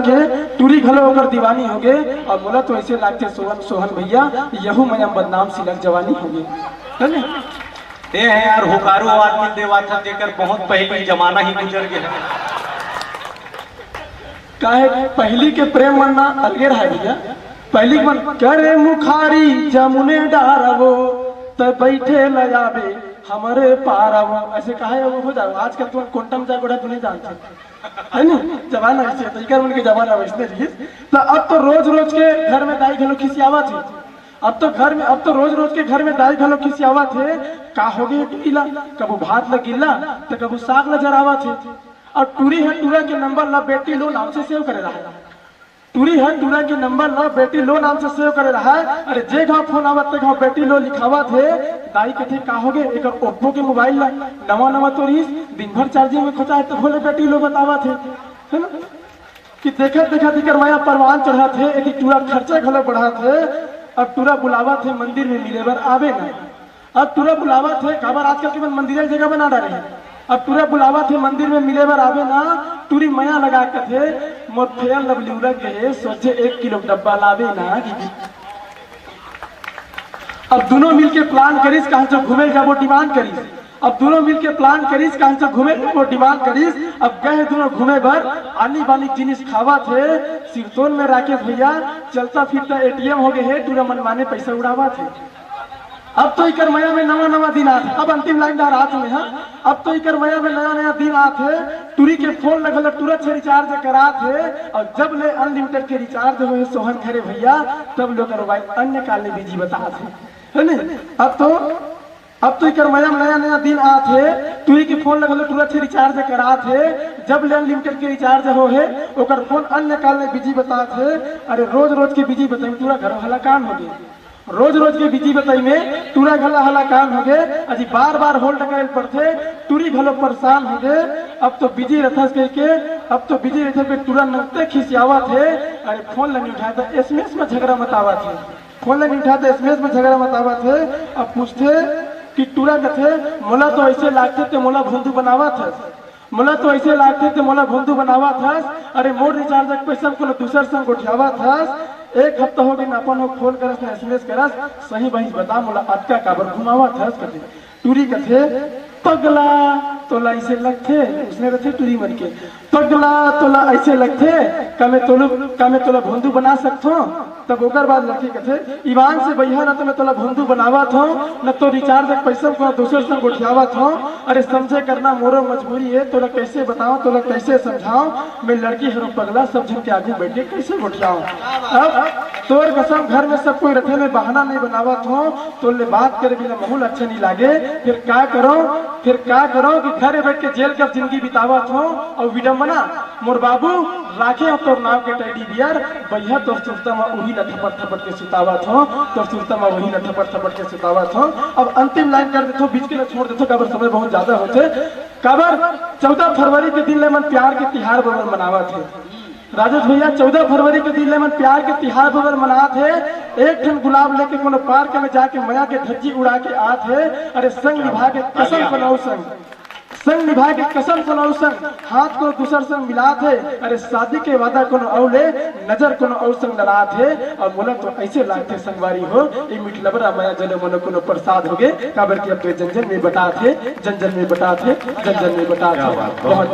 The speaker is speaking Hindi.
के टूरी घलो होकर दीवानी हो गए और बोला तो ऐसे लागते सोहन सोहन भैया यहू मैं बदनाम सिलक जवानी हो गए। ये है यार हुकारू आदमी देवाचा देकर बहुत पहले जमाना ही गुजर गया। काहे पहली के प्रेम मरना अलगे रहा भैया। पहली मन करे मुखारी जमुने डारवो तो बैठे लगावे हमारे पारवो ऐसे कहा है वो हो जाओ। आजकल तुम क्वांटम जागोड़ा तू नहीं जानते है ना जमाना ऐसे तो इकर मन के जमाना वैसने रही। तो अब तो रोज रोज के घर में दाई घलो खिसियावा थे। अब तो रोज रोज के घर में दाई घलो खिसियावा थे। का हो गए गिला कबू भात ल गिला तो कबू साग ल जरावा थे। और टूरी है टूरा के नंबर ला बेटी लो नाम से सेव करे रहा है। टूरी है टूरा के नंबर ला बेटी लो नाम से सेव करे रहा है। अरे जे घाव फोन आवत ते घाव बेटी लो लिखावा थे। दाई कथे का हो गए एक ओप्पो के मोबाइल ला नवा तो दिन भर चार्जिंग में खोचा है तो बोले बेटी लो बतावा थे है ना कि देखा दिकर माया परवान चढ़ा थे। एक टूरा खर्चा घलो बढ़ा थे। अब टूरा बुलावा थे मंदिर में मिले बर आवे ना। अब टूरा बुलावा थे खबर आजकल के मंदिर जगह बना डाले हैं। अब टूरा बुलावा थे मंदिर में मिले बर आवे ना। टूरी मया लगा के थे मोर फेयर लवली उलग गए सोचे 1 किलो डब्बा लावे ना। अब दोनों मिलके प्लान करीस कहां से घूमे जा वो डिमांड करीस। अब दोनों मिलके प्लान करीस कहां से घूमे वो डिमांड करीस। अब गए दोनों घूमे भर आनी बानी जिनिस खावा थे। सिरतोन में राकेश भैया चलता फिरता एटीएम हो गए है। टूरा मनमाने पैसा उड़ावा थे। अब तो इकर मया में नवा दिन आते। अब अंतिम लाइन जा रहा तुम्हें। हाँ अब तो इकर मया में नया दिन आते। टूरी के फोन लगल तुरंत से रिचार्ज करा थे। और जब ले अनलिमिटेड के रिचार्ज हुए सोहन खरे भैया तब लोग अन्य काल में बिजी बता थे है ना। अब तो इकर मया में नया दिन आते। टूरी के फोन लगल तुरंत से रिचार्ज करा थे। जब ले अनलिमिटेड के रिचार्ज हो है ओकर फोन अन्य काल में बिजी बता थे। अरे रोज के बिजी बताई पूरा घर हला काम हो गए। रोज के बिजी बताई में टूरा घला हला काम हो गए। अजी बार होल्ड करे पड़ते। टूरी घलो परेशान हो गए। अब तो बिजी रहता पे टूरा नंगते खिसियावा थे। अरे फोन नहीं उठाया एसएमएस में झगड़ा मतावा थे। फोन नहीं उठाया एसएमएस में झगड़ा मतावा थे। अब पूछते कि टूरा कथे मोला तो ऐसे लागते थे मोला भोंदू बनावा था। मोला तो ऐसे लागते थे मोला भोंदू बनावा था। अरे मोर रिचार्ज पैसा को दूसर संग उठावा था। 1 हफ्ता हो गए अपन हो फोन करस ना एसएमएस करस सही भाई बता मोला अटका काबर घुमावा था। कथे टूरी कथे पगला तोला ऐसे लगथे उसने रथे टूरी मन के पगला तोला ऐसे लगथे कमे तोला भोंदू बना सकथो। तब ओकर बाद लड़की कथे ईमान से भैया ना तो मैं तोला भोंदू बनावा था न तो रिचार्ज पैसा को दूसर संग उठावा था। अरे समझे करना मोरो मजबूरी है। तोला कैसे बताओ तोला कैसे समझाओ मैं लड़की हरो पगला सब जन के आगे बैठ के कैसे उठाओ। अब तोर कसम घर में सब कोई रथे में बहाना नहीं बनावा था। तोले बात करे बिना माहौल अच्छा नहीं लागे। फिर क्या करो कि घर बैठ के जेल का जिंदगी बितावा था। और विडम्बना मोर बाबू राखे हो तोर नाम के टेडी बियर भैया तो सुरता में वही न थपड़ के सुतावा था। तो सुरता में वही न थपड़ के सुतावा था। अब अंतिम लाइन कर देथो बीच के लिए छोड़ देथो काबर समय बहुत ज्यादा होते। काबर 14 फरवरी के दिन ले मन प्यार के तिहार बबर मनावा थे। राजेश भैया 14 फरवरी के दिन ले मन प्यार के तिहार बबर मना थे। एक ठन गुलाब लेके कोनो पार्क में जाके मया के धज्जी उड़ा के आते। अरे संग निभा के कसम बनाओ संग हाथ को दूसर संग मिला थे। अरे शादी के वादा कोनो औले नजर कोनो और संग लड़ा थे। और मोला तो ऐसे लागते संगवारी हो ये मिठलबरा माया जले मनो कोनो प्रसाद हो गए काबर के अब जंजन में बटा थे बहुत